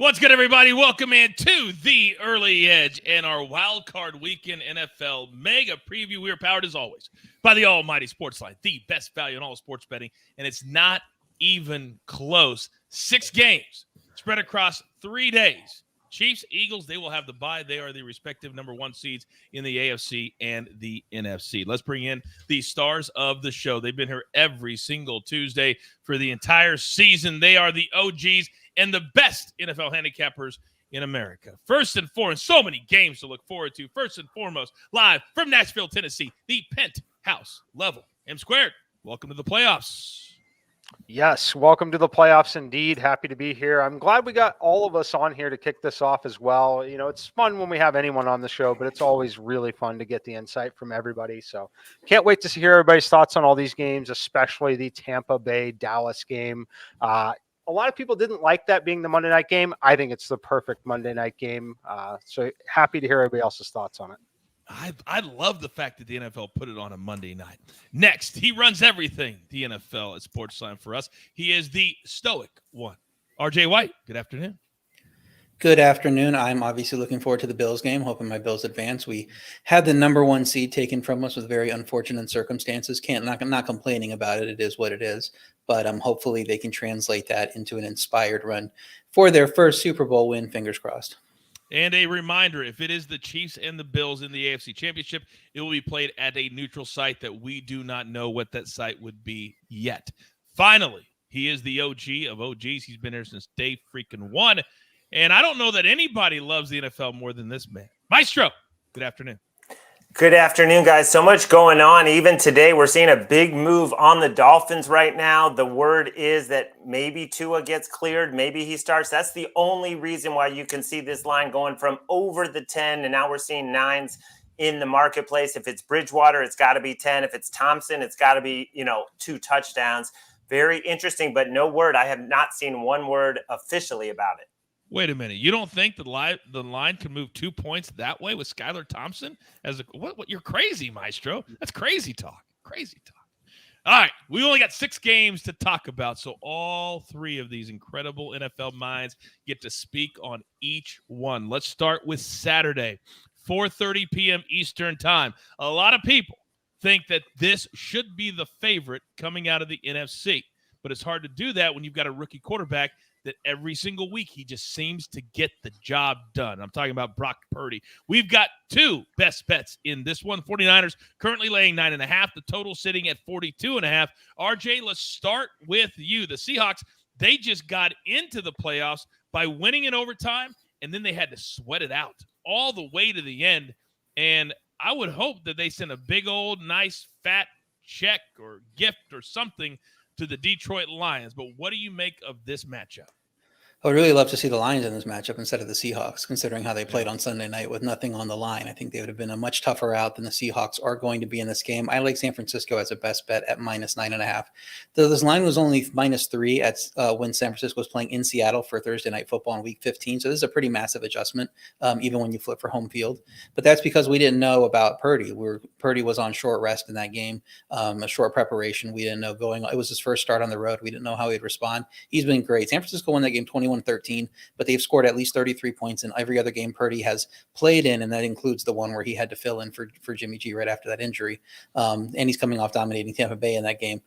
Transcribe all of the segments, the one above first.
What's good, everybody? Welcome in to the Early Edge and our Wild Card Weekend NFL Mega Preview. We are powered, as always, by the almighty SportsLine, the best value in all sports betting, and it's not even close. 6 games spread across 3 days. Chiefs, Eagles, they will have the bye. They are the respective number 1 seeds in the AFC and the NFC. Let's bring in the stars of the show. They've been here every single Tuesday for the entire season. They are the OGs and the best NFL handicappers in America. First and foremost, so many games to look forward to. First and foremost, live from Nashville, Tennessee, the penthouse level. M Squared, welcome to the playoffs. Yes, welcome to the playoffs indeed. Happy to be here. I'm glad we got all of us on here to kick this off as well. You know, it's fun when we have anyone on the show, but it's always really fun to get the insight from everybody. So can't wait to hear everybody's thoughts on all these games, especially the Tampa Bay-Dallas game. A lot of people didn't like that being the Monday night game. I think it's the perfect Monday night game. So happy to hear everybody else's thoughts on it. I love the fact that the NFL put it on a Monday night. Next, he runs everything the NFL at SportsLine for us. He is the stoic one. RJ White, good afternoon. Good afternoon. I'm obviously looking forward to the Bills game, hoping my Bills advance. We had the number 1 seed taken from us with very unfortunate circumstances. I'm not complaining about it. It is what it is. But hopefully they can translate that into an inspired run for their first Super Bowl win, fingers crossed. And a reminder, if it is the Chiefs and the Bills in the AFC Championship, it will be played at a neutral site that we do not know what that site would be yet. Finally, he is the OG of OGs. He's been here since day freaking 1. And I don't know that anybody loves the NFL more than this man. Maestro, good afternoon. Good afternoon, guys. So much going on. Even today, we're seeing a big move on the Dolphins right now. The word is that maybe Tua gets cleared. Maybe he starts. That's the only reason why you can see this line going from over the 10, and now we're seeing 9s in the marketplace. If it's Bridgewater, it's got to be 10. If it's Thompson, it's got to be, 2 touchdowns. Very interesting, but no word. I have not seen one word officially about it. Wait a minute. You don't think the line can move 2 points that way with Skylar Thompson? What? You're crazy, Maestro. That's crazy talk. Crazy talk. All right. We only got 6 games to talk about, so all 3 of these incredible NFL minds get to speak on each one. Let's start with Saturday, 4:30 p.m. Eastern time. A lot of people think that this should be the favorite coming out of the NFC, but it's hard to do that when you've got a rookie quarterback that every single week he just seems to get the job done. I'm talking about Brock Purdy. We've got 2 best bets in this one. 49ers currently laying 9.5. The total sitting at 42.5. RJ, let's start with you. The Seahawks, they just got into the playoffs by winning in overtime, and then they had to sweat it out all the way to the end. And I would hope that they send a big old nice fat check or gift or something to the Detroit Lions. But what do you make of this matchup? I would really love to see the Lions in this matchup instead of the Seahawks, considering how they played on Sunday night with nothing on the line. I think they would have been a much tougher out than the Seahawks are going to be in this game. I like San Francisco as a best bet at -9.5. Though this line was only -3 at when San Francisco was playing in Seattle for Thursday Night Football in Week 15. So this is a pretty massive adjustment, even when you flip for home field. But that's because we didn't know about Purdy. Purdy was on short rest in that game, a short preparation. We didn't know it was his first start on the road. We didn't know how he'd respond. He's been great. San Francisco won that game 21-13, but they've scored at least 33 points in every other game Purdy has played in, and that includes the one where he had to fill in for Jimmy G right after that injury. And he's coming off dominating Tampa Bay in that game,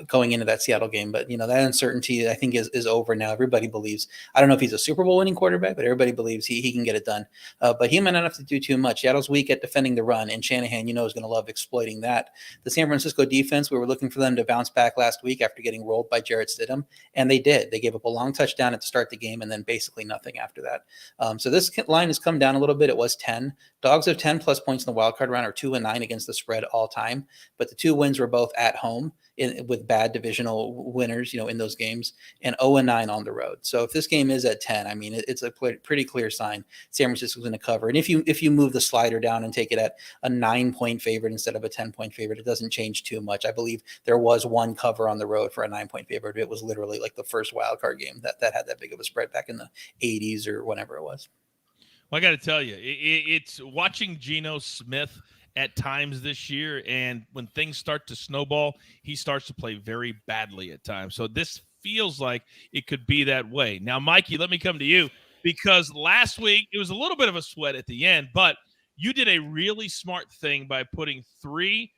going into that Seattle game. But, that uncertainty, I think, is over now. Everybody believes. I don't know if he's a Super Bowl winning quarterback, but everybody believes he can get it done. But he might not have to do too much. Seattle's weak at defending the run, and Shanahan, is going to love exploiting that. The San Francisco defense, we were looking for them to bounce back last week after getting rolled by Jarrett Stidham, and they did. They gave up a long touchdown at the start of the game and then basically nothing after that. So this line has come down a little bit. It was 10. Dogs of 10 plus points in the wildcard round are 2-9 against the spread all time, but the 2 wins were both at home with bad divisional winners, in those games, and 0-9 on the road. So if this game is at 10, it's a pretty clear sign San Francisco's going to cover. And if you move the slider down and take it at a 9-point favorite instead of a 10-point favorite, it doesn't change too much. I believe there was one cover on the road for a 9-point favorite. It was literally like the first wild card game that had that big of a spread back in the 80s or whenever it was. Well, I got to tell you, it's watching Geno Smith at times this year, and when things start to snowball, he starts to play very badly at times. So this feels like it could be that way. Now, Mikey, let me come to you, because last week it was a little bit of a sweat at the end, but you did a really smart thing by putting 3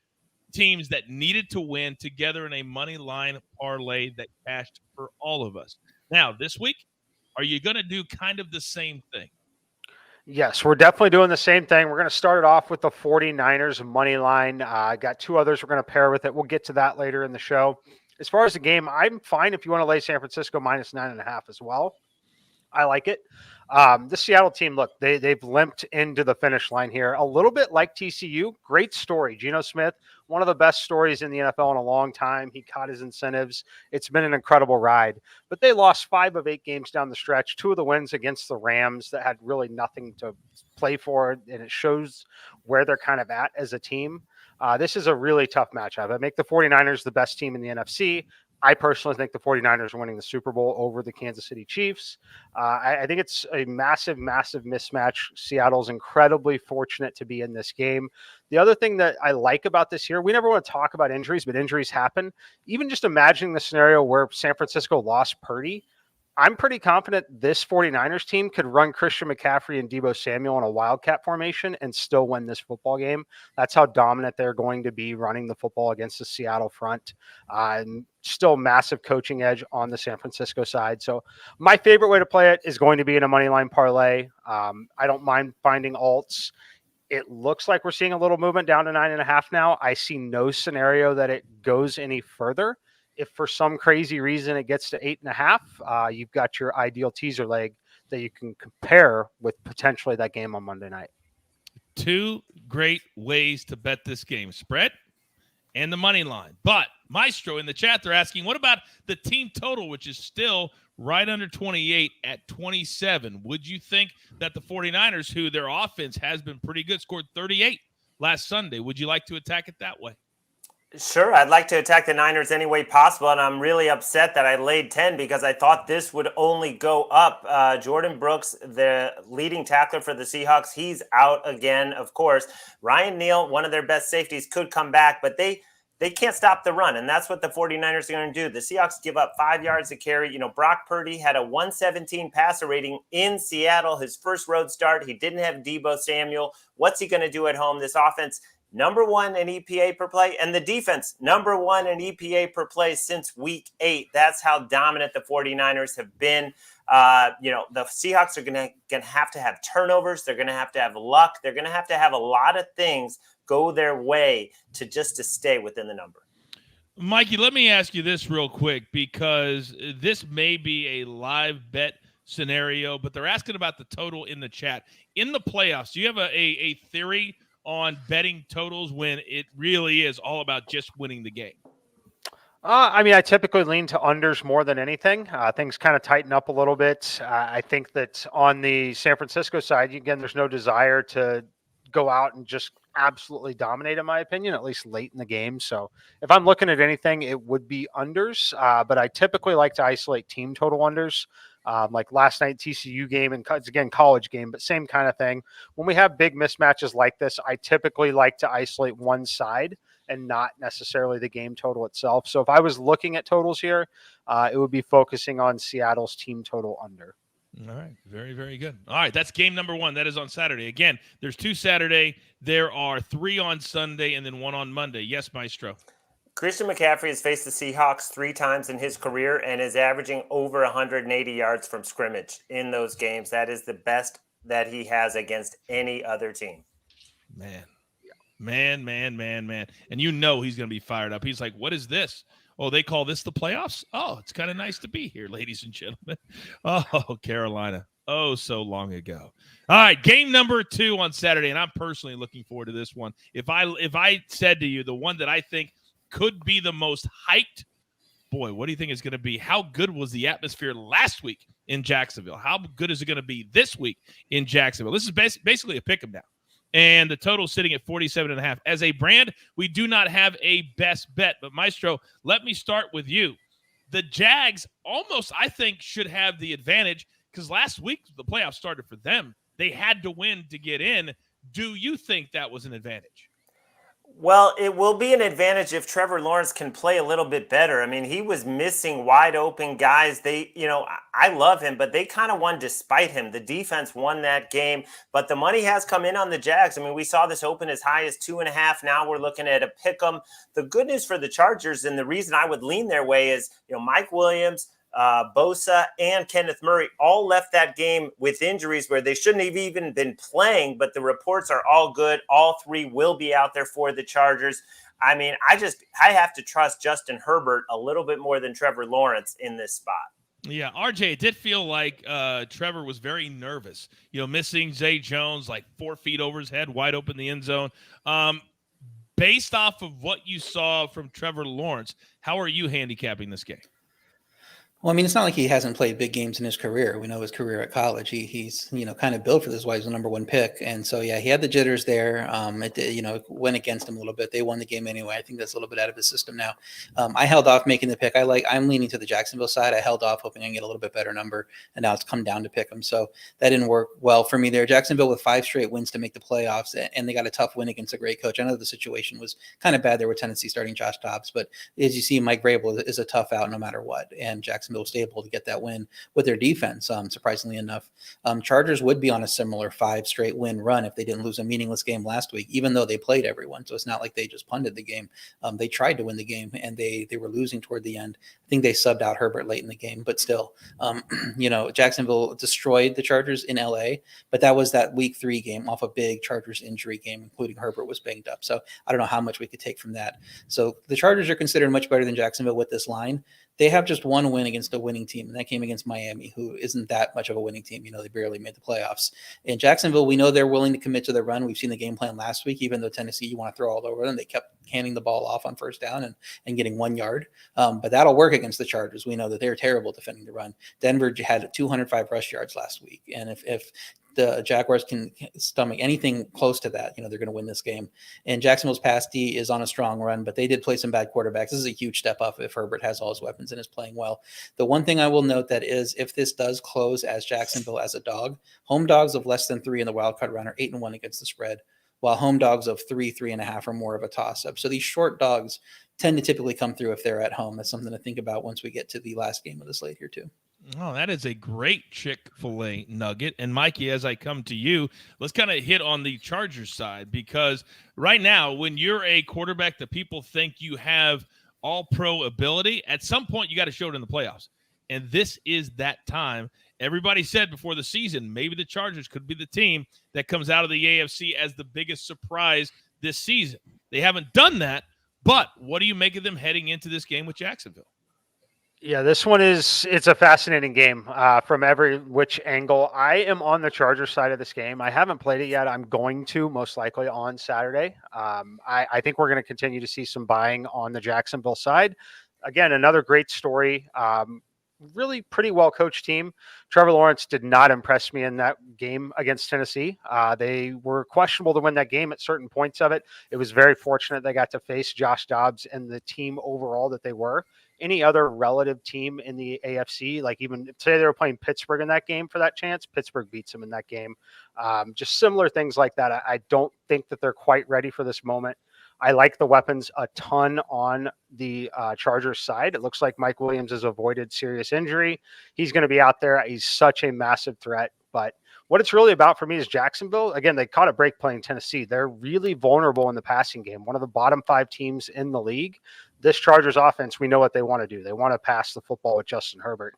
teams that needed to win together in a money line parlay that cashed for all of us. Now, this week, are you going to do kind of the same thing? Yes, we're definitely doing the same thing. We're going to start it off with the 49ers money line. I got 2 others we're going to pair with it. We'll get to that later in the show. As far as the game, I'm fine if you want to lay San Francisco minus 9.5 as well. I like it. The Seattle team, look, they've limped into the finish line here. A little bit like TCU. Great story. Geno Smith, one of the best stories in the NFL in a long time. He caught his incentives. It's been an incredible ride. But they lost 5 of 8 games down the stretch. 2 of the wins against the Rams that had really nothing to play for, and it shows where they're kind of at as a team. This is a really tough matchup. I make the 49ers the best team in the NFC. I personally think the 49ers are winning the Super Bowl over the Kansas City Chiefs. I think it's a massive, massive mismatch. Seattle's incredibly fortunate to be in this game. The other thing that I like about this here, we never want to talk about injuries, but injuries happen. Even just imagining the scenario where San Francisco lost Purdy, I'm pretty confident this 49ers team could run Christian McCaffrey and Deebo Samuel in a wildcat formation and still win this football game. That's how dominant they're going to be running the football against the Seattle front. And still massive coaching edge on the San Francisco side. So my favorite way to play it is going to be in a money line parlay. I don't mind finding alts. It looks like we're seeing a little movement down to 9.5 now. I see no scenario that it goes any further. If for some crazy reason it gets to 8.5, you've got your ideal teaser leg that you can compare with potentially that game on Monday night. 2 great ways to bet this game: spread and the money line. But Maestro in the chat, they're asking, what about the team total, which is still right under 28 at 27? Would you think that the 49ers, who their offense has been pretty good, scored 38 last Sunday? Would you like to attack it that way? Sure, I'd like to attack the Niners any way possible, and I'm really upset that I laid 10 because I thought this would only go up. Jordan Brooks, the leading tackler for the Seahawks, he's out again, of course. Ryan Neal, one of their best safeties, could come back, but they can't stop the run, and that's what the 49ers are going to do. The Seahawks give up 5 yards to carry. You know, Brock Purdy had a 117 passer rating in Seattle, his first road start. He didn't have Deebo Samuel. What's he going to do at home? This offense, number 1 in EPA per play, and the defense, number 1 in EPA per play since week 8. That's how dominant the 49ers have been. The Seahawks are going to have turnovers. They're going to have luck. They're going to have a lot of things go their way to stay within the number. Mikey, let me ask you this real quick, because this may be a live bet scenario, but they're asking about the total in the chat. In the playoffs, do you have a theory on betting totals when it really is all about just winning the game? I typically lean to unders more than anything. Things kind of tighten up a little bit. I think that on the San Francisco side, again, there's no desire to go out and just absolutely dominate, in my opinion, at least late in the game. So if I'm looking at anything, it would be unders. But I typically like to isolate team total unders. Like last night TCU game, and it's again college game, but same kind of thing. When we have big mismatches like this, I typically like to isolate one side and not necessarily the game total itself. So if I was looking at totals here, it would be focusing on Seattle's team total under. All right. Very, very good. All right. That's game number 1. That is on Saturday. Again, there's 2 Saturday. There are 3 on Sunday and then 1 on Monday. Yes, Maestro. Christian McCaffrey has faced the Seahawks 3 times in his career and is averaging over 180 yards from scrimmage in those games. That is the best that he has against any other team. Man. And you know he's going to be fired up. He's like, what is this? Oh, they call this the playoffs? Oh, it's kind of nice to be here, ladies and gentlemen. Oh, Carolina. Oh, so long ago. All right, game number 2 on Saturday, and I'm personally looking forward to this one. If I said to you the one that I think could be the most hyped, boy, what do you think is going to be? How good was the atmosphere last week in Jacksonville? How good is it going to be this week in Jacksonville? This is basically a pick 'em now. And the total sitting at 47.5. As a brand, we do not have a best bet. But, Maestro, let me start with you. The Jags almost, I think, should have the advantage because last week the playoffs started for them. They had to win to get in. Do you think that was an advantage? Well, it will be an advantage if Trevor Lawrence can play a little bit better. I mean, he was missing wide open guys. I love him, but they kind of won despite him. The defense won that game, but the money has come in on the Jags. I mean, we saw this open as high as 2.5. Now we're looking at a pick 'em. The good news for the Chargers, and the reason I would lean their way is, Mike Williams, Bosa, and Kenneth Murray all left that game with injuries where they shouldn't have even been playing, but the reports are all good. All three will be out there for the Chargers. I mean, I have to trust Justin Herbert a little bit more than Trevor Lawrence in this spot. Yeah, RJ, it did feel like Trevor was very nervous, missing Zay Jones like 4 feet over his head, wide open in the end zone. Based off of what you saw from Trevor Lawrence, how are you handicapping this game? Well, I mean, it's not like he hasn't played big games in his career. We know his career at college. He's kind of built for this. Why he's the number one pick. And so, yeah, he had the jitters there. It went against him a little bit. They won the game anyway. I think that's a little bit out of his system now. I held off making the pick. I'm leaning to the Jacksonville side. I held off hoping I can get a little bit better number, and now it's come down to pick him. So that didn't work well for me there. Jacksonville with 5 straight wins to make the playoffs, and they got a tough win against a great coach. I know the situation was kind of bad there with Tennessee starting Josh Dobbs, but as you see, Mike Vrabel is a tough out no matter what, and Jacksonville was able to get that win with their defense, surprisingly enough. Chargers would be on a similar 5 straight win run if they didn't lose a meaningless game last week, even though they played everyone. So it's not like they just punted the game. They tried to win the game, and they were losing toward the end. I think they subbed out Herbert late in the game, but still, Jacksonville destroyed the Chargers in LA, but that was that week 3 game off a big Chargers injury game, including Herbert was banged up. So I don't know how much we could take from that. So the Chargers are considered much better than Jacksonville with this line. They have just one win against a winning team, and that came against Miami, who isn't that much of a winning team. They barely made the playoffs. In Jacksonville, we know they're willing to commit to their run. We've seen the game plan last week, even though Tennessee, you want to throw all over them. They kept handing the ball off on first down and getting 1 yard. But that'll work against the Chargers. We know that they're terrible defending the run. Denver had 205 rush yards last week. And if the Jaguars can stomach anything close to that, they're going to win this game. And Jacksonville's pass D is on a strong run, but they did play some bad quarterbacks. This is a huge step up if Herbert has all his weapons and is playing well. The one thing I will note that is if this does close as Jacksonville as a dog, home dogs of less than 3 in the wildcard round are 8-1 against the spread, while home dogs of 3.5 are more of a toss-up. So these short dogs tend to typically come through if they're at home. That's something to think about once we get to the last game of the slate here too. Oh, that is a great Chick-fil-A nugget. And Mikey, as I come to you, let's kind of hit on the Chargers side, because right now, when you're a quarterback that people think you have all-pro ability, at some point you got to show it in the playoffs. And this is that time. Everybody said before the season, maybe the Chargers could be the team that comes out of the AFC as the biggest surprise this season. They haven't done that, but what do you make of them heading into this game with Jacksonville? Yeah, this one it's a fascinating game from every which angle. I am on the Chargers side of this game. I haven't played it yet. I'm going to most likely on Saturday. I think we're going to continue to see some buying on the Jacksonville side. Again, another great story. Really pretty well coached team. Trevor Lawrence did not impress me in that game against Tennessee. They were questionable to win that game at certain points of it. It was very fortunate they got to face Josh Dobbs and the team overall that they were. Any other relative team in the AFC, like even say they were playing Pittsburgh in that game for that chance, Pittsburgh beats them in that game. Just similar things like that. I don't think that they're quite ready for this moment. I like the weapons a ton on the Chargers side. It looks like Mike Williams has avoided serious injury. He's going to be out there. He's such a massive threat. But what it's really about for me is Jacksonville. Again, they caught a break playing Tennessee. They're really vulnerable in the passing game. One of the bottom 5 teams in the league. This Chargers offense, we know what they want to do. They want to pass the football with Justin Herbert.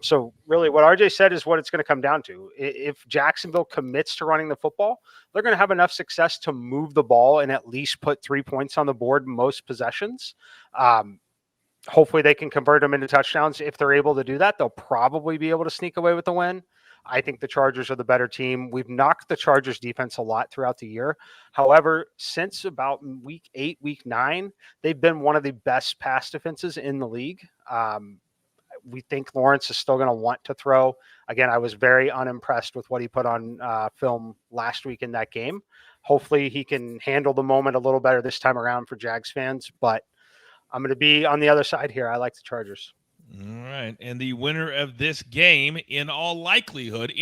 So really what RJ said is what it's going to come down to. If Jacksonville commits to running the football, they're going to have enough success to move the ball and at least put 3 points on the board most possessions. Hopefully they can convert them into touchdowns. If they're able to do that, they'll probably be able to sneak away with the win. I think the Chargers are the better team. We've knocked the Chargers defense a lot throughout the year. However, since about week 8, week 9, they've been one of the best pass defenses in the league. We think Lawrence is still going to want to throw. Again, I was very unimpressed with what he put on film last week in that game. Hopefully he can handle the moment a little better this time around for Jags fans, but I'm going to be on the other side here. I like the Chargers. All right. And the winner of this game, in all likelihood,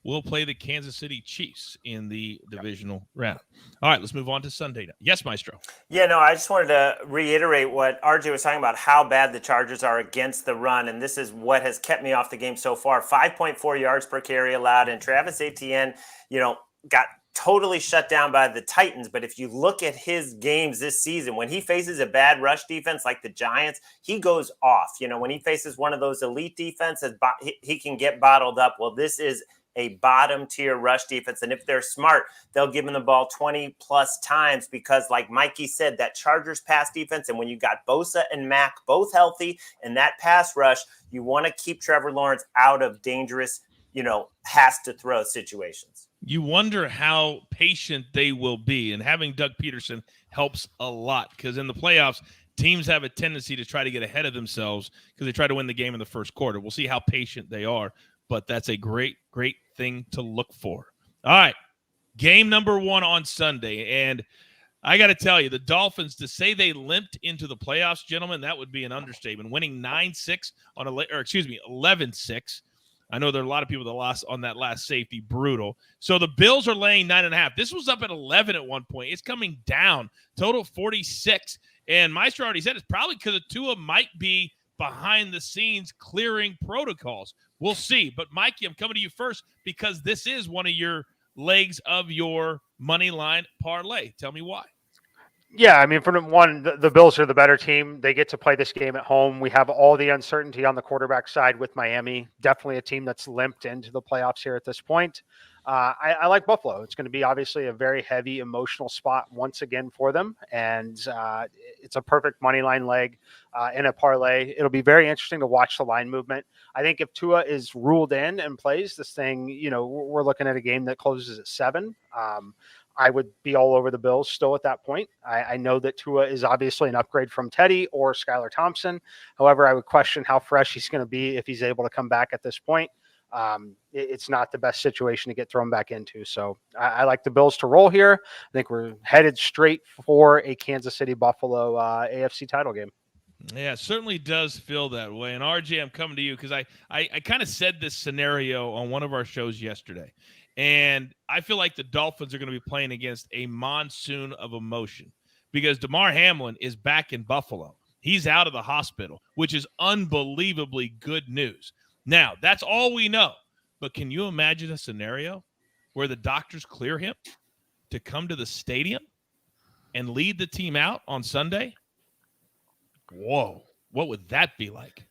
will play the Kansas City Chiefs in the divisional round. All right, let's move on to Sunday night. Yes, Maestro. Yeah, no, I just wanted to reiterate what RJ was talking about, how bad the Chargers are against the run, and this is what has kept me off the game so far. 5.4 yards per carry allowed, and Travis Etienne, got totally shut down by the Titans. But if you look at his games this season, when he faces a bad rush defense like the Giants, he goes off. When he faces one of those elite defenses, he can get bottled up. Well, this is a bottom tier rush defense. And if they're smart, they'll give him the ball 20 plus times because like Mikey said, that Chargers pass defense. And when you got Bosa and Mack both healthy and that pass rush, you want to keep Trevor Lawrence out of dangerous, has to throw situations. You wonder how patient they will be. And having Doug Peterson helps a lot because in the playoffs, teams have a tendency to try to get ahead of themselves because they try to win the game in the first quarter. We'll see how patient they are. But that's a great, great thing to look for. All right, game number 1 on Sunday. And I got to tell you, the Dolphins, to say they limped into the playoffs, gentlemen, that would be an understatement. Winning 9-6 on 11-6. I know there are a lot of people that lost on that last safety. Brutal. So the Bills are laying 9.5. This was up at 11 at one point. It's coming down. Total 46. And Maestro already said it's probably because Tua might be behind the scenes clearing protocols. We'll see. But, Mikey, I'm coming to you first because this is one of your legs of your money line parlay. Tell me why. Yeah, I mean, for one, the Bills are the better team. They get to play this game at home. We have all the uncertainty on the quarterback side with Miami. Definitely a team that's limped into the playoffs here at this point. I like Buffalo. It's going to be obviously a very heavy emotional spot once again for them. And it's a perfect money line leg in a parlay. It'll be very interesting to watch the line movement. I think if Tua is ruled in and plays this thing, we're looking at a game that closes at 7. I would be all over the Bills still at that point. I know that Tua is obviously an upgrade from Teddy or Skylar Thompson. However, I would question how fresh he's going to be if he's able to come back at this point. It's not the best situation to get thrown back into. So I like the Bills to roll here. I think we're headed straight for a Kansas City Buffalo AFC title game. Yeah, it certainly does feel that way. And RJ, I'm coming to you because I kind of said this scenario on one of our shows yesterday. And I feel like the Dolphins are going to be playing against a monsoon of emotion because DeMar Hamlin is back in Buffalo. He's out of the hospital, which is unbelievably good news. Now, that's all we know. But can you imagine a scenario where the doctors clear him to come to the stadium and lead the team out on Sunday? Whoa. What would that be like?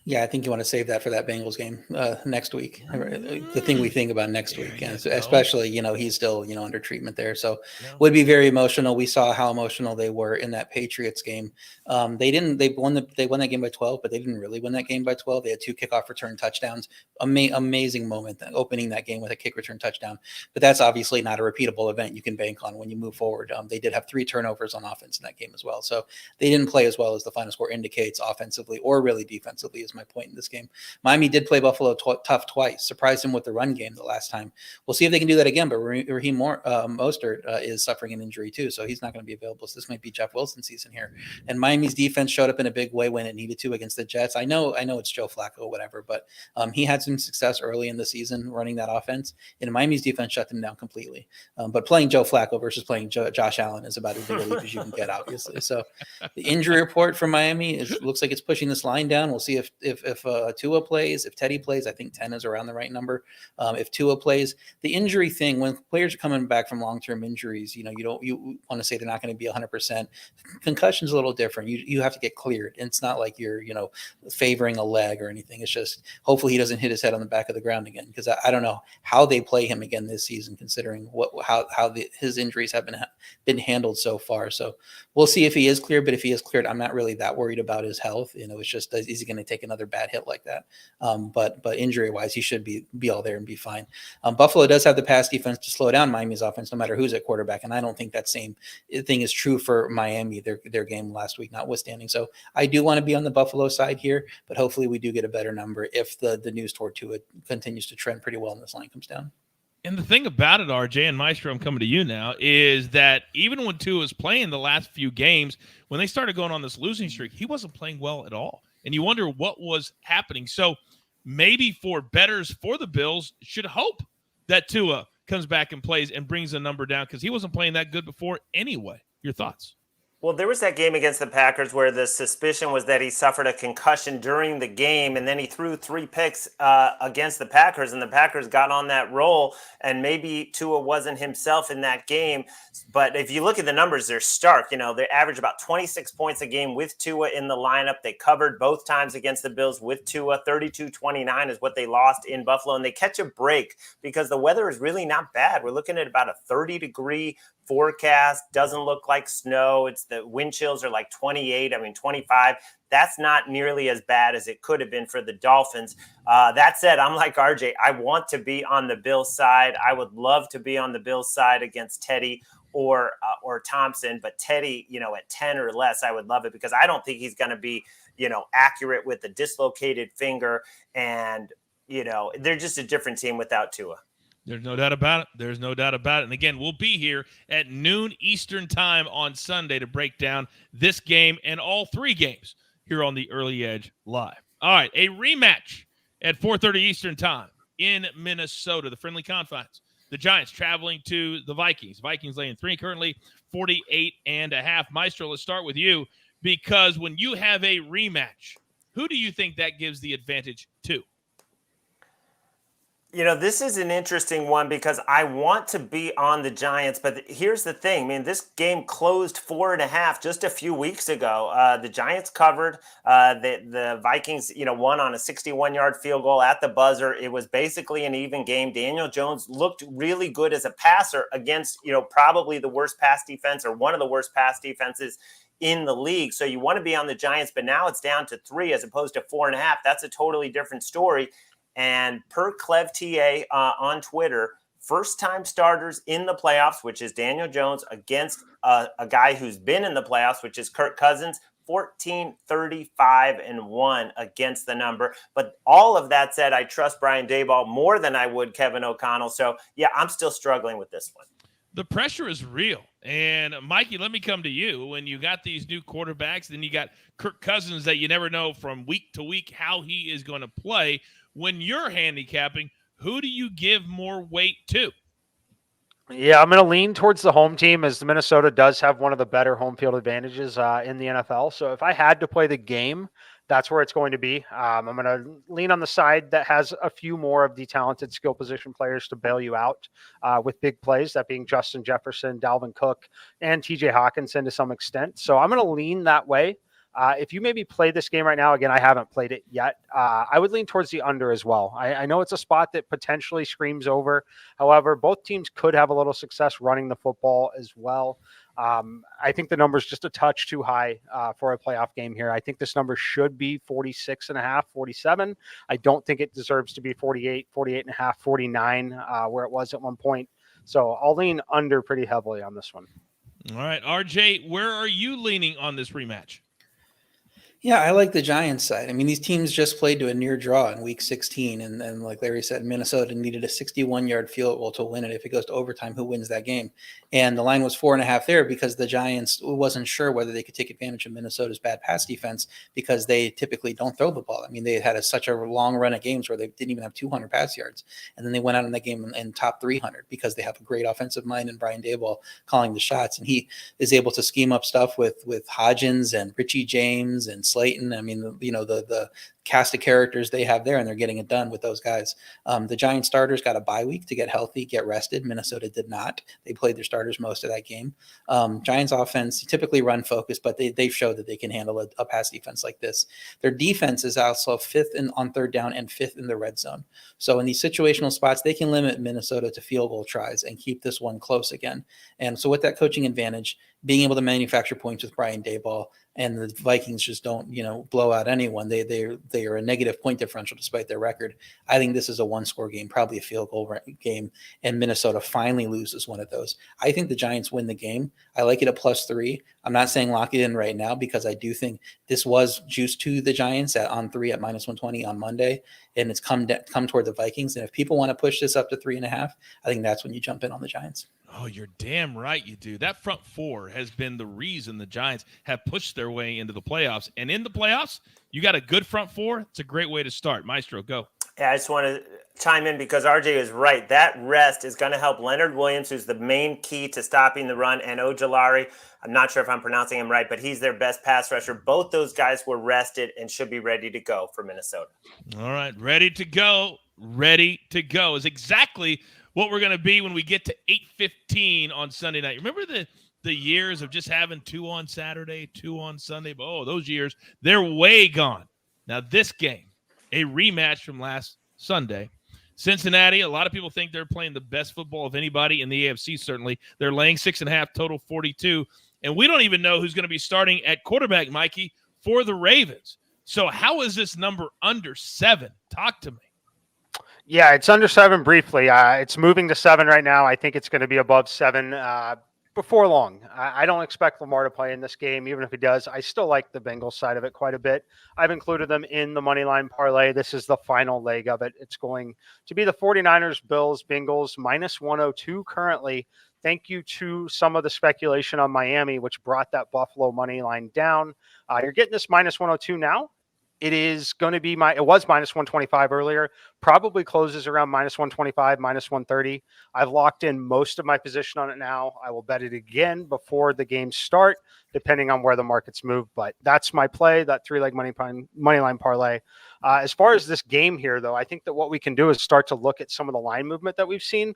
Yeah, I think you want to save that for that Bengals game next week. The thing we think about next week, and especially, he's still, under treatment there. So would be very emotional. We saw how emotional they were in that Patriots game. They won that game by 12, but they didn't really win that game by 12. They had 2 kickoff return touchdowns. Amazing moment opening that game with a kick return touchdown. But that's obviously not a repeatable event you can bank on when you move forward. They did have 3 turnovers on offense in that game as well. So they didn't play as well as the final score indicates offensively or really defensively is my point in this game. Miami did play Buffalo tough twice, surprised him with the run game the last time. We'll see if they can do that again, but Raheem Mostert is suffering an injury too, so he's not going to be available. So this might be Jeff Wilson's season here. And Miami's defense showed up in a big way when it needed to against the Jets. I know it's Joe Flacco, whatever, but he had some success early in the season running that offense, and Miami's defense shut them down completely. But playing Joe Flacco versus playing Josh Allen is about as big a leap as you can get, obviously. So the injury report for Miami, it looks like it's pushing this line down. We'll see if Tua plays, if Teddy plays. I think 10 is around the right number. If Tua plays, the injury thing, when players are coming back from long-term injuries, you want to say they're not going to be 100%. Concussion's a little different. You have to get cleared. And it's not like you're, favoring a leg or anything. It's just hopefully he doesn't hit his head on the back of the ground again, because I don't know how they play him again this season, considering his injuries have been handled so far. So we'll see if he is cleared. But if he is cleared, I'm not really that worried about his health. It's just, is he going to take another bad hit like that? But injury-wise, he should be all there and be fine. Buffalo does have the pass defense to slow down Miami's offense, no matter who's at quarterback. And I don't think that same thing is true for Miami, their game last week notwithstanding. So I do want to be on the Buffalo side here, but hopefully we do get a better number if the news toward Tua continues to trend pretty well and this line comes down. And the thing about it, RJ and Maestro, I'm coming to you now, is that even when Tua was playing the last few games, when they started going on this losing streak, he wasn't playing well at all. And you wonder what was happening. So maybe for bettors for the Bills should hope that Tua comes back and plays and brings the number down because he wasn't playing that good before anyway. Your thoughts? Well, there was that game against the Packers where the suspicion was that he suffered a concussion during the game, and then he threw 3 picks against the Packers, and the Packers got on that roll, and maybe Tua wasn't himself in that game. But if you look at the numbers, they're stark. They average about 26 points a game with Tua in the lineup. They covered both times against the Bills with Tua. 32-29 is what they lost in Buffalo, and they catch a break because the weather is really not bad. We're looking at about a 30-degree forecast. Doesn't look like snow. It's the wind chills are like 28. 25. That's not nearly as bad as it could have been for the Dolphins. That said, I'm like RJ. I want to be on the Bills side. I would love to be on the Bills side against Teddy or Thompson, but Teddy, at 10 or less, I would love it because I don't think he's going to be, accurate with the dislocated finger. And, they're just a different team without Tua. There's no doubt about it. There's no doubt about it. And again, we'll be here at noon Eastern time on Sunday to break down this game and all 3 games here on the Early Edge Live. All right, a rematch at 4:30 Eastern time in Minnesota, the friendly confines. The Giants traveling to the Vikings. Vikings laying 3 currently, 48.5. Maestro, let's start with you because when you have a rematch, who do you think that gives the advantage to? This is an interesting one because I want to be on the Giants, but here's the thing. This game closed 4.5 just a few weeks ago. The Giants covered. The Vikings, won on a 61-yard field goal at the buzzer. It was basically an even game. Daniel Jones looked really good as a passer against, probably the worst pass defense or one of the worst pass defenses in the league. So you want to be on the Giants, but now it's down to 3 as opposed to 4.5. That's a totally different story. And per Clev TA on Twitter, first-time starters in the playoffs, which is Daniel Jones, against a guy who's been in the playoffs, which is Kirk Cousins, 14-35-1 against the number. But all of that said, I trust Brian Daboll more than I would Kevin O'Connell. So, yeah, I'm still struggling with this one. The pressure is real. And, Mikey, let me come to you. When you got these new quarterbacks, then you got Kirk Cousins that you never know from week to week how he is going to play. When you're handicapping, who do you give more weight to? Yeah, I'm going to lean towards the home team as Minnesota does have one of the better home field advantages in the NFL. So if I had to play the game, that's where it's going to be. I'm going to lean on the side that has a few more of the talented skill position players to bail you out with big plays, that being Justin Jefferson, Dalvin Cook, and TJ Hawkinson to some extent. So I'm going to lean that way. If you maybe play this game right now, again, I haven't played it yet. I would lean towards the under as well. I know it's a spot that potentially screams over. However, both teams could have a little success running the football as well. I think the number is just a touch too high for a playoff game here. I think this number should be 46.5, 47. I don't think it deserves to be 48, 48.5, 49, where it was at one point. So I'll lean under pretty heavily on this one. All right, RJ, where are you leaning on this rematch? Yeah, I like the Giants side. These teams just played to a near draw in week 16. And like Larry said, Minnesota needed a 61-yard field goal to win it. If it goes to overtime, who wins that game? And the line was 4.5 there because the Giants wasn't sure whether they could take advantage of Minnesota's bad pass defense because they typically don't throw the ball. They had such a long run of games where they didn't even have 200 pass yards. And then they went out in that game and top 300 because they have a great offensive mind and Brian Daboll calling the shots. And he is able to scheme up stuff with Hodgins and Richie James and Slayton. The cast of characters they have there, and they're getting it done with those guys. The Giant starters got a bye week to get healthy, get rested. Minnesota did not. They played their starters most of that game. Giants offense typically run focused, but they've showed that they can handle a pass defense like this. Their defense is also 5th on third down and 5th in the red zone. So in these situational spots, they can limit Minnesota to field goal tries and keep this one close again. And so with that coaching advantage, being able to manufacture points with Brian Daboll, and the Vikings just don't, blow out anyone. They are a negative point differential despite their record. I think this is a one-score game, probably a field goal game, and Minnesota finally loses one of those. I think the Giants win the game. I like it at +3. I'm not saying lock it in right now because I do think this was juiced to the Giants on 3 at -120 on Monday. and it's come toward the Vikings. And if people want to push this up to 3.5, I think that's when you jump in on the Giants. Oh, you're damn right you do. That front four has been the reason the Giants have pushed their way into the playoffs. And in the playoffs, you got a good front four. It's a great way to start. Maestro, go. Yeah, I just want to chime in because RJ is right. That rest is going to help Leonard Williams, who's the main key to stopping the run, and Ojulari. I'm not sure if I'm pronouncing him right, but he's their best pass rusher. Both those guys were rested and should be ready to go for Minnesota. All right, ready to go. Ready to go is exactly what we're going to be when we get to 8:15 on Sunday night. Remember the years of just having 2 on Saturday, 2 on Sunday? Oh, those years, they're way gone. Now this game, a rematch from last Sunday. Cincinnati, a lot of people think they're playing the best football of anybody in the AFC, certainly. They're laying 6.5, total 42. And we don't even know who's going to be starting at quarterback, Mikey, for the Ravens. So how is this number under 7? Talk to me. Yeah, it's under 7 briefly. It's moving to 7 right now. I think it's going to be above 7 before long. I don't expect Lamar to play in this game. Even if he does, I still like the Bengals side of it quite a bit. I've included them in the money line parlay. This is the final leg of it. It's going to be the 49ers, Bills, Bengals, minus 102 currently. Thank you to some of the speculation on Miami, which brought that Buffalo money line down. You're getting this minus 102 now. It is going to be it was minus 125 earlier, probably closes around minus 125, minus 130. I've locked in most of my position on it now. I will bet it again before the games start, depending on where the markets move. But that's my play, that 3-leg money line parlay. As far as this game here, though, I think that what we can do is start to look at some of the line movement that we've seen.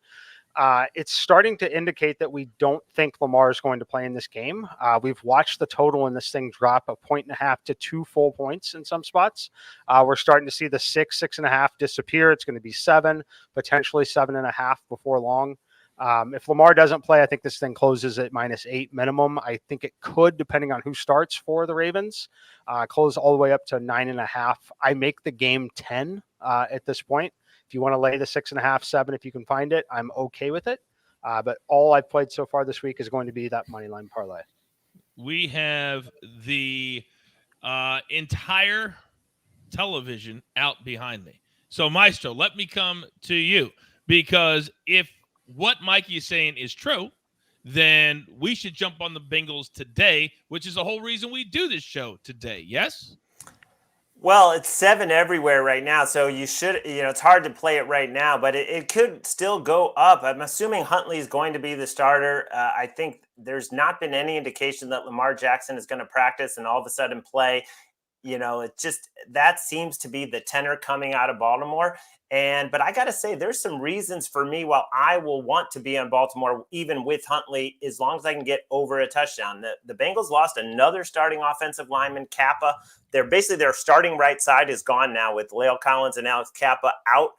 It's starting to indicate that we don't think Lamar is going to play in this game. We've watched the total in this thing drop 1.5 to 2 full points in some spots. We're starting to see the 6.5 disappear. It's going to be 7, potentially 7.5 before long. If Lamar doesn't play, I think this thing closes at minus 8 minimum. I think it could, depending on who starts for the Ravens, close all the way up to 9.5. I make the game 10 at this point. If you want to lay the 6.5, 7, if you can find it, I'm okay with it. But all I've played so far this week is going to be that money line parlay. We have the entire television out behind me. So, Maestro, let me come to you, because if what Mikey is saying is true, then we should jump on the Bengals today, which is the whole reason we do this show today. Yes? Well, it's 7 everywhere right now, so you should, it's hard to play it right now, but it could still go up. I'm assuming Huntley is going to be the starter. I think there's not been any indication that Lamar Jackson is going to practice and all of a sudden play. That seems to be the tenor coming out of Baltimore. But I got to say, there's some reasons for me while I will want to be on Baltimore, even with Huntley, as long as I can get over a touchdown. The Bengals lost another starting offensive lineman, Kappa. Their starting right side is gone now with La'el Collins and Alex Kappa out.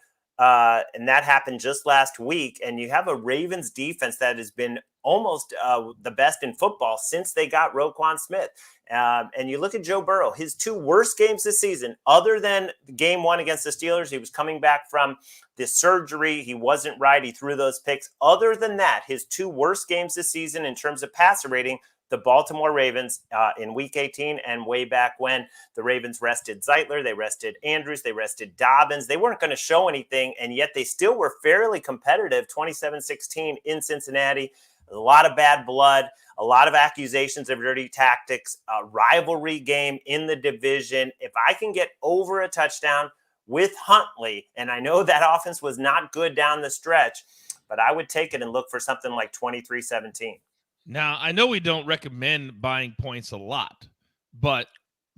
And that happened just last week. And you have a Ravens defense that has been almost the best in football since they got Roquan Smith. And you look at Joe Burrow, his 2 worst games this season, other than game 1 against the Steelers. He was coming back from this surgery. He wasn't right. He threw those picks. Other than that, his 2 worst games this season in terms of passer rating, the Baltimore Ravens in Week 18 and way back when the Ravens rested Zeitler, they rested Andrews, they rested Dobbins. They weren't going to show anything, and yet they still were fairly competitive, 27-16 in Cincinnati. A lot of bad blood, a lot of accusations of dirty tactics, a rivalry game in the division. If I can get over a touchdown with Huntley, and I know that offense was not good down the stretch, but I would take it and look for something like 23-17. Now, I know we don't recommend buying points a lot, but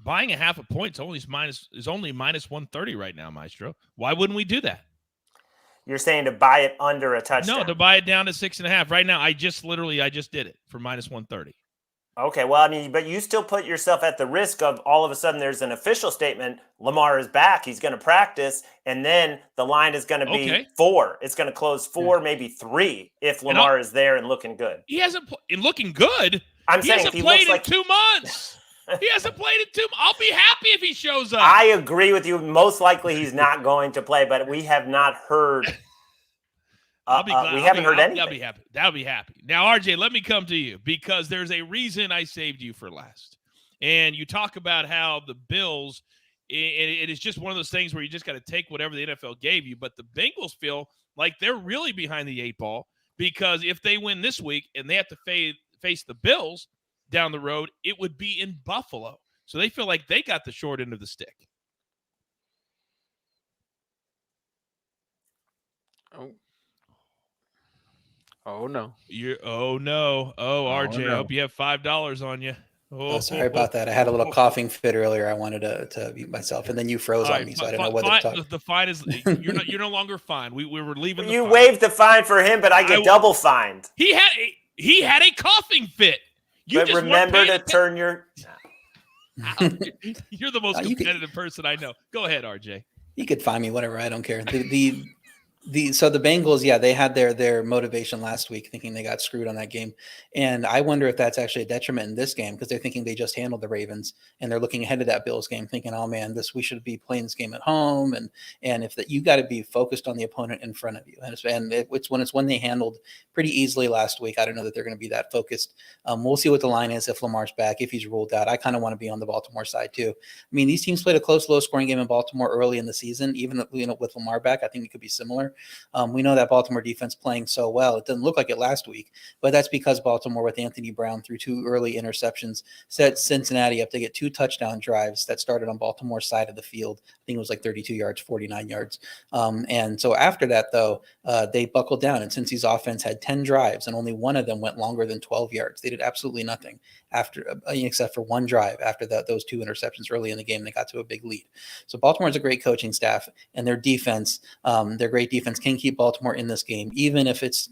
buying a half a point is only minus 130 right now, Maestro. Why wouldn't we do that? You're saying to buy it under a touchdown? No, to buy it down to 6.5. Right now, I just did it for minus 130. Okay, well, but you still put yourself at the risk of all of a sudden there's an official statement, Lamar is back, he's going to practice, and then the line is going to be 4. It's going to close 4, maybe 3 if Lamar is there and looking good. He hasn't looking good. I'm saying hasn't played in 2 months. He hasn't played in 2 months. I'll be happy if he shows up. I agree with you. Most likely he's not going to play, but we have not heard. We haven't heard anything. That'll be happy. Now, RJ, let me come to you because there's a reason I saved you for last. And you talk about how the Bills it is just one of those things where you just got to take whatever the NFL gave you. But the Bengals feel like they're really behind the 8 ball, because if they win this week and they have to face the Bills down the road, it would be in Buffalo. So they feel like they got the short end of the stick. Oh no. Oh no. Oh, RJ, no. I hope you have $5 on you. Oh, sorry about that. I had a little coughing fit earlier. I wanted to mute myself, and then you froze on me, so I didn't know whether to talk. The fine is you're no longer fined. We were leaving. You waived the fine for him, but I get double fined. He had a coughing fit. But just remember to turn your. You're the most competitive person I know. Go ahead, RJ. You could find me whatever. I don't care. So the Bengals, yeah, they had their motivation last week, thinking they got screwed on that game, and I wonder if that's actually a detriment in this game, because they're thinking they just handled the Ravens, and they're looking ahead to that Bills game, thinking, oh man, we should be playing this game at home, and if that, you got to be focused on the opponent in front of you, and it's when they handled pretty easily last week. I don't know that they're going to be that focused. We'll see what the line is if Lamar's back, if he's ruled out. I kind of want to be on the Baltimore side too. I mean, these teams played a close, low-scoring game in Baltimore early in the season, even with Lamar back. I think it could be similar. We know that Baltimore defense playing so well. It didn't look like it last week, but that's because Baltimore, with Anthony Brown, threw 2 early interceptions, set Cincinnati up to get 2 touchdown drives that started on Baltimore's side of the field. I think it was like 32 yards, 49 yards. And so after that, though, they buckled down. And Cincy's offense had 10 drives, and only one of them went longer than 12 yards. They did absolutely nothing after, except for one drive after those 2 interceptions early in the game. They got to a big lead. So Baltimore's a great coaching staff, and their defense, their great defense can keep Baltimore in this game, even if it's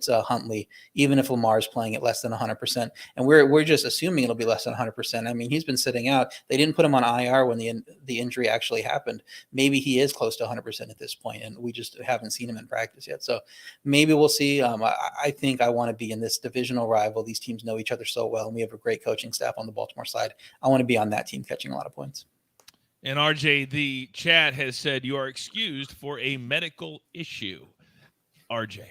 Huntley, even if Lamar's playing at less than 100%. And we're just assuming it'll be less than 100%. I mean, he's been sitting out. They didn't put him on IR when the injury actually happened. Maybe he is close to 100% at this point, and we just haven't seen him in practice yet. So maybe we'll see. I think I want to be in this divisional rival. These teams know each other so well, and we have a great coaching staff on the Baltimore side. I want to be on that team catching a lot of points. And RJ, the chat has said you are excused for a medical issue. RJ,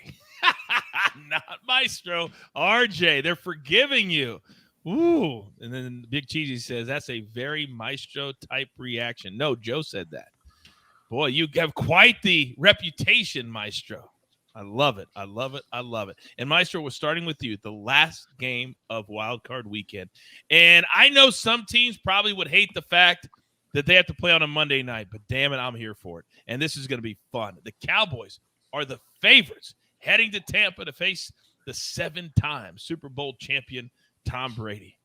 not Maestro. RJ, they're forgiving you. Ooh. And then Big Cheesy says that's a very Maestro type reaction. No, Joe said that. Boy, you have quite the reputation, Maestro. I love it. I love it. I love it. And Maestro, we're starting with you, the last game of Wild Card Weekend. And I know some teams probably would hate the fact that they have to play on a Monday night, but damn it, I'm here for it. And this is going to be fun. The Cowboys are the favorites heading to Tampa to face the 7-time Super Bowl champion Tom Brady.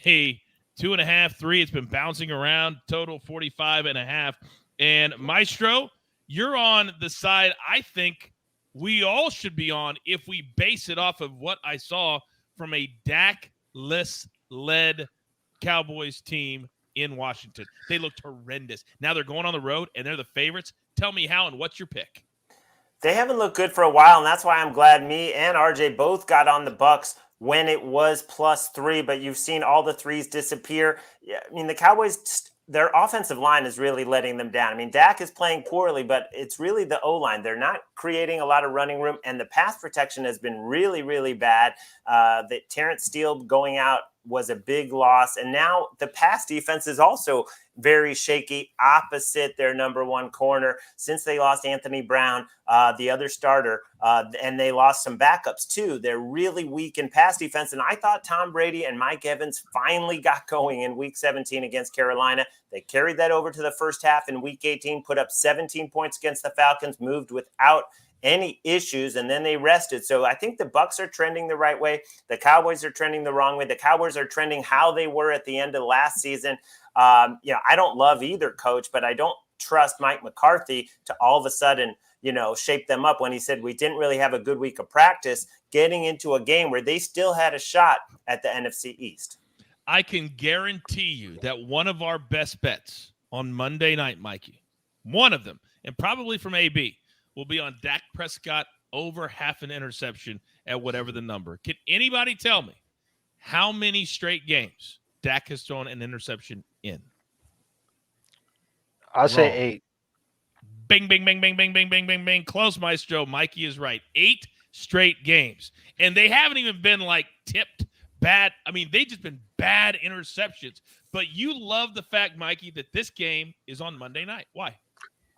A 2.5, 3. It's been bouncing around, total 45.5. And Maestro, you're on the side I think we all should be on if we base it off of what I saw from a Dak-less-led Cowboys team in Washington. They looked horrendous. Now they're going on the road, and they're the favorites. Tell me how, and what's your pick? They haven't looked good for a while, and that's why I'm glad me and RJ both got on the Bucs when it was +3, but you've seen all the 3s disappear. Yeah, I mean, the Cowboys, their offensive line is really letting them down. I mean, Dak is playing poorly, but it's really the O-line. They're not creating a lot of running room, and the pass protection has been really, really bad. The Terrence Steele going out was a big loss, and now the pass defense is also very shaky opposite their number 1 corner since they lost Anthony Brown, the other starter, and they lost some backups too. They're really weak in pass defense, and I thought Tom Brady and Mike Evans finally got going in Week 17 against Carolina. They carried that over to the first half in Week 18, put up 17 points against the Falcons, moved without any issues, and then they rested. So I think the Bucs are trending the right way. The Cowboys are trending the wrong way. The Cowboys are trending how they were at the end of last season. I don't love either coach, but I don't trust Mike McCarthy to all of a sudden, shape them up when he said we didn't really have a good week of practice getting into a game where they still had a shot at the NFC East. I can guarantee you that one of our best bets on Monday night, Mikey, one of them, and probably from AB, will be on Dak Prescott over half an interception at whatever the number. Can anybody tell me how many straight games Dak has thrown an interception in? I'll say 8. Bing, bing, bing, bing, bing, bing, bing, bing, bing. Close, Maestro. Mikey is right. 8 straight games. And they haven't even been tipped bad. I mean, they've just been bad interceptions. But you love the fact, Mikey, that this game is on Monday night. Why?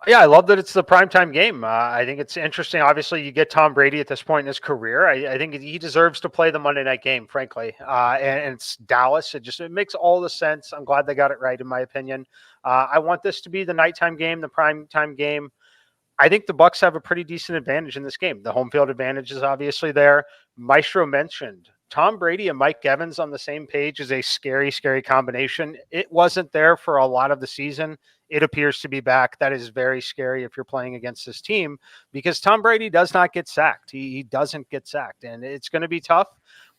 Yeah, I love that it's the primetime game. I think it's interesting. Obviously, you get Tom Brady at this point in his career. I think he deserves to play the Monday night game, frankly. And it's Dallas. It makes all the sense. I'm glad they got it right, in my opinion. I want this to be the nighttime game, the primetime game. I think the Bucs have a pretty decent advantage in this game. The home field advantage is obviously there. Maestro mentioned Tom Brady and Mike Evans on the same page is a scary, scary combination. It wasn't there for a lot of the season. It appears to be back. That is very scary if you're playing against this team because Tom Brady does not get sacked. He doesn't get sacked, and it's going to be tough.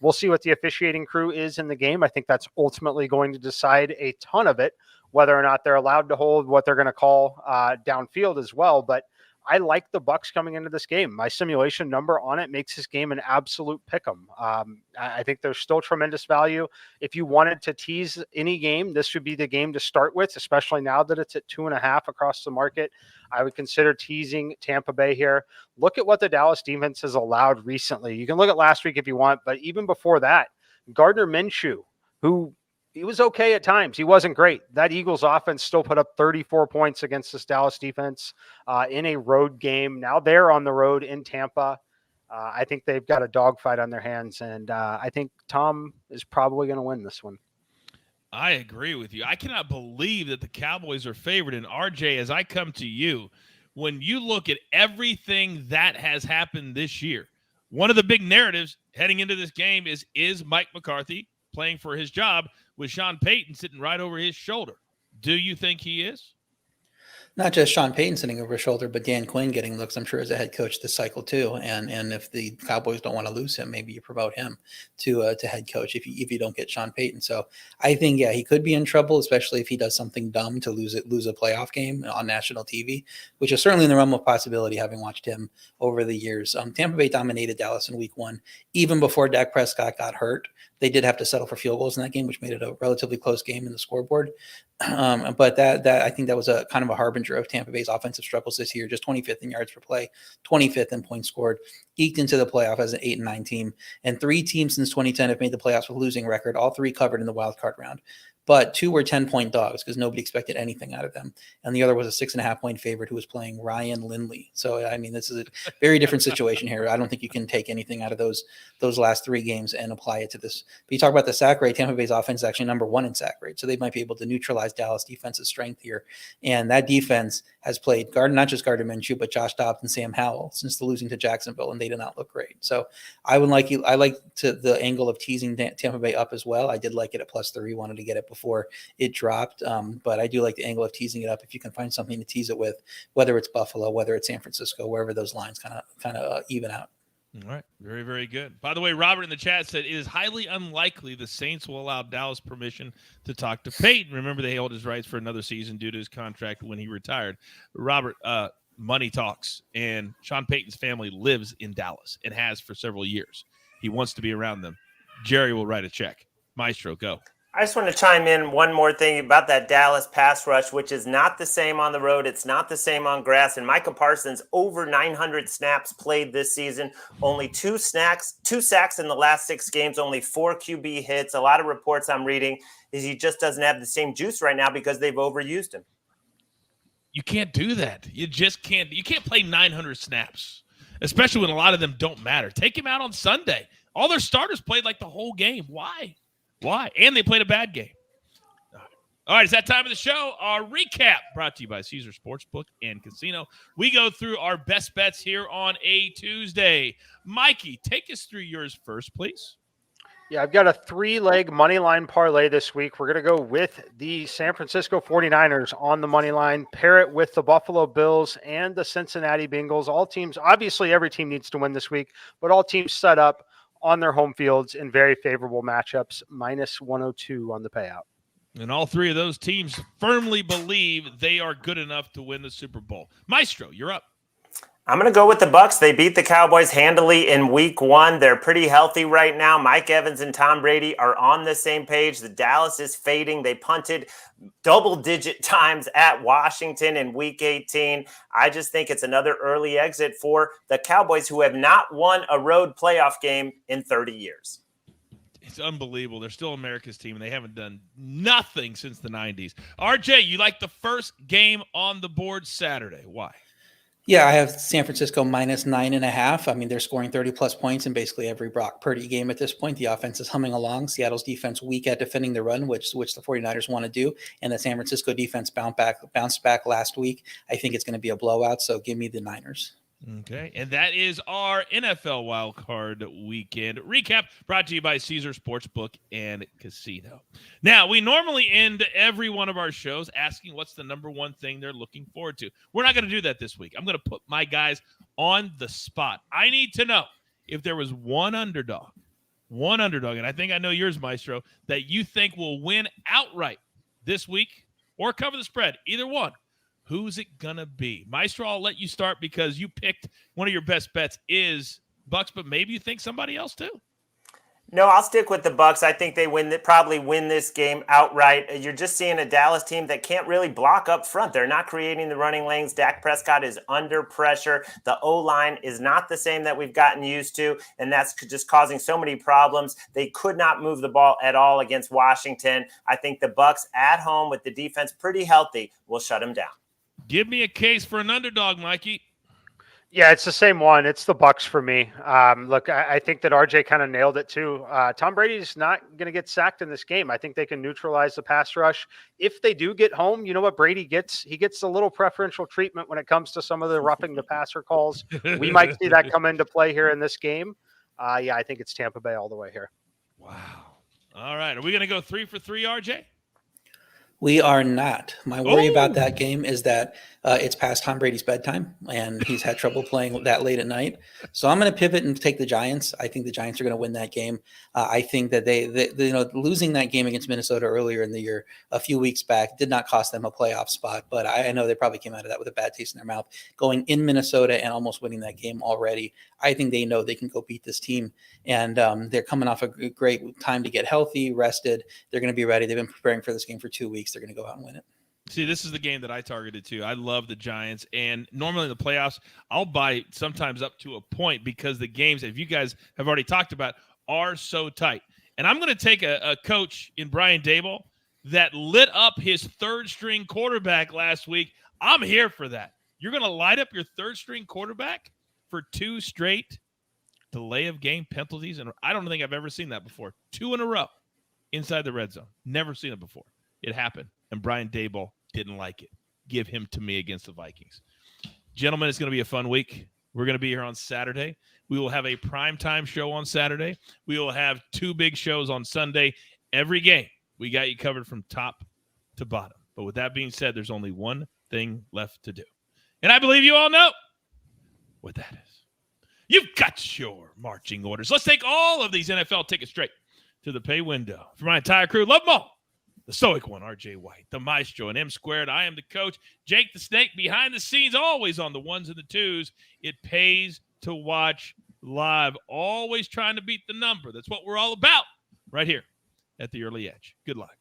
We'll see what the officiating crew is in the game. I think that's ultimately going to decide a ton of it, whether or not they're allowed to hold, what they're going to call downfield as well. But I like the Bucs coming into this game. My simulation number on it makes this game an absolute pick 'em. I think there's still tremendous value. If you wanted to tease any game, this would be the game to start with, especially now that it's at 2.5 across the market. I would consider teasing Tampa Bay here. Look at what the Dallas defense has allowed recently. You can look at last week if you want, but even before that, Gardner Minshew, who he was okay at times. He wasn't great. That Eagles offense still put up 34 points against this Dallas defense in a road game. Now they're on the road in Tampa. I think they've got a dogfight on their hands, and I think Tom is probably going to win this one. I agree with you. I cannot believe that the Cowboys are favored. And RJ, as I come to you, when you look at everything that has happened this year, one of the big narratives heading into this game is Mike McCarthy playing for his job with Sean Payton sitting right over his shoulder. Do you think he is? Not just Sean Payton sitting over his shoulder, but Dan Quinn getting looks, I'm sure, as a head coach this cycle too. And if the Cowboys don't want to lose him, maybe you promote him to head coach if you don't get Sean Payton. So I think, yeah, he could be in trouble, especially if he does something dumb to lose a playoff game on national TV, which is certainly in the realm of possibility, having watched him over the years. Tampa Bay dominated Dallas in week 1, even before Dak Prescott got hurt. They did have to settle for field goals in that game, which made it a relatively close game in the scoreboard. But that I think that was a kind of a harbinger of Tampa Bay's offensive struggles this year. Just 25th in yards per play, 25th in points scored, eked into the playoff as an 8-9 team. And 3 teams since 2010 have made the playoffs with a losing record, all 3 covered in the wild card round. But 2 were 10-point dogs because nobody expected anything out of them. And the other was a 6.5-point favorite who was playing Ryan Lindley. So, I mean, this is a very different situation here. I don't think you can take anything out of those last 3 games and apply it to this. But you talk about the sack rate, Tampa Bay's offense is actually number 1 in sack rate. So they might be able to neutralize Dallas defense's strength here. And that defense has played not just Gardner Minshew, but Josh Dobbs and Sam Howell since the losing to Jacksonville, and they did not look great. So I like the angle of teasing Tampa Bay up as well. I did like it at +3, wanted to get it before it dropped. But I do like the angle of teasing it up if you can find something to tease it with, whether it's Buffalo, whether it's San Francisco, wherever those lines kind of even out. All right. Very, very good. By the way, Robert in the chat said it is highly unlikely the Saints will allow Dallas permission to talk to Peyton. Remember, they held his rights for another season due to his contract when he retired. Robert, money talks, and Sean Payton's family lives in Dallas and has for several years. He wants to be around them. Jerry will write a check. Maestro, go. I just want to chime in one more thing about that Dallas pass rush, which is not the same on the road. It's not the same on grass. And Micah Parsons, over 900 snaps played this season, only 2 sacks in the last 6 games, only 4 QB hits. A lot of reports I'm reading is he just doesn't have the same juice right now because they've overused him. You can't do that. You just can't. You can't play 900 snaps, especially when a lot of them don't matter. Take him out on Sunday. All their starters played like the whole game. Why? And they played a bad game. All right, it's that time of the show. Our recap brought to you by Caesars Sportsbook and Casino. We go through our best bets here on a Tuesday. Mikey, take us through yours first, please. Yeah, I've got a 3-leg money line parlay this week. We're going to go with the San Francisco 49ers on the money line, pair it with the Buffalo Bills and the Cincinnati Bengals. All teams, obviously every team needs to win this week, but all teams set up on their home fields in very favorable matchups, -102 on the payout. And all 3 of those teams firmly believe they are good enough to win the Super Bowl. Maestro, you're up. I'm going to go with the Bucs. They beat the Cowboys handily in week 1. They're pretty healthy right now. Mike Evans and Tom Brady are on the same page. The Dallas is fading. They punted double-digit times at Washington in week 18. I just think it's another early exit for the Cowboys, who have not won a road playoff game in 30 years. It's unbelievable. They're still America's team, and they haven't done nothing since the 90s. RJ, you like the first game on the board Saturday. Why? Yeah, I have San Francisco minus 9.5. I mean, they're scoring 30-plus points in basically every Brock Purdy game at this point. The offense is humming along. Seattle's defense weak at defending the run, which the 49ers want to do. And the San Francisco defense bounced back last week. I think it's going to be a blowout, so give me the Niners. Okay, and that is our NFL Wildcard Weekend recap, brought to you by Caesars Sportsbook and Casino. Now, we normally end every one of our shows asking what's the number one thing they're looking forward to. We're not going to do that this week. I'm going to put my guys on the spot. I need to know if there was one underdog, and I think I know yours, Maestro, that you think will win outright this week or cover the spread, either one. Who's it going to be? Maestro, I'll let you start because you picked one of your best bets is Bucs, but maybe you think somebody else too. No, I'll stick with the Bucs. I think they probably win this game outright. You're just seeing a Dallas team that can't really block up front. They're not creating the running lanes. Dak Prescott is under pressure. The O-line is not the same that we've gotten used to, and that's just causing so many problems. They could not move the ball at all against Washington. I think the Bucs at home with the defense pretty healthy will shut them down. Give me a case for an underdog, Mikey. Yeah, it's the same one. It's the Bucs for me. Look, I think that RJ kind of nailed it too. Tom Brady's not going to get sacked in this game. I think they can neutralize the pass rush. If they do get home, you know what Brady gets? He gets a little preferential treatment when it comes to some of the roughing the passer calls. We might see that come into play here in this game. Yeah, I think it's Tampa Bay all the way here. Wow. All right. Are we going to go 3 for 3, RJ? We are not. My worry about that game is that it's past Tom Brady's bedtime, and he's had trouble playing that late at night. So I'm going to pivot and take the Giants. I think the Giants are going to win that game. I think that they losing that game against Minnesota earlier in the year, a few weeks back, did not cost them a playoff spot. But I know they probably came out of that with a bad taste in their mouth. Going in Minnesota and almost winning that game already, I think they know they can go beat this team. And they're coming off a great time to get healthy, rested. They're going to be ready. They've been preparing for this game for 2 weeks. They're going to go out and win it. See, this is the game that I targeted too. I love the Giants, and normally in the playoffs, I'll buy sometimes up to a point because the games, if you guys have already talked about, are so tight. And I'm going to take a coach in Brian Daboll that lit up his third-string quarterback last week. I'm here for that. You're going to light up your third-string quarterback for 2 straight delay of game penalties, and I don't think I've ever seen that before. 2 in a row inside the red zone. Never seen it before. It happened, and Brian Daboll didn't like it. Give him to me against the Vikings. Gentlemen, it's going to be a fun week. We're going to be here on Saturday. We will have a primetime show on Saturday. We will have 2 big shows on Sunday. Every game, we got you covered from top to bottom. But with that being said, there's only one thing left to do. And I believe you all know what that is. You've got your marching orders. Let's take all of these NFL tickets straight to the pay window. For my entire crew, love them all. The stoic one, RJ White, the maestro, and M Squared. I am the coach, Jake the Snake, behind the scenes, always on the 1s and the 2s. It pays to watch live, always trying to beat the number. That's what we're all about right here at the Early Edge. Good luck.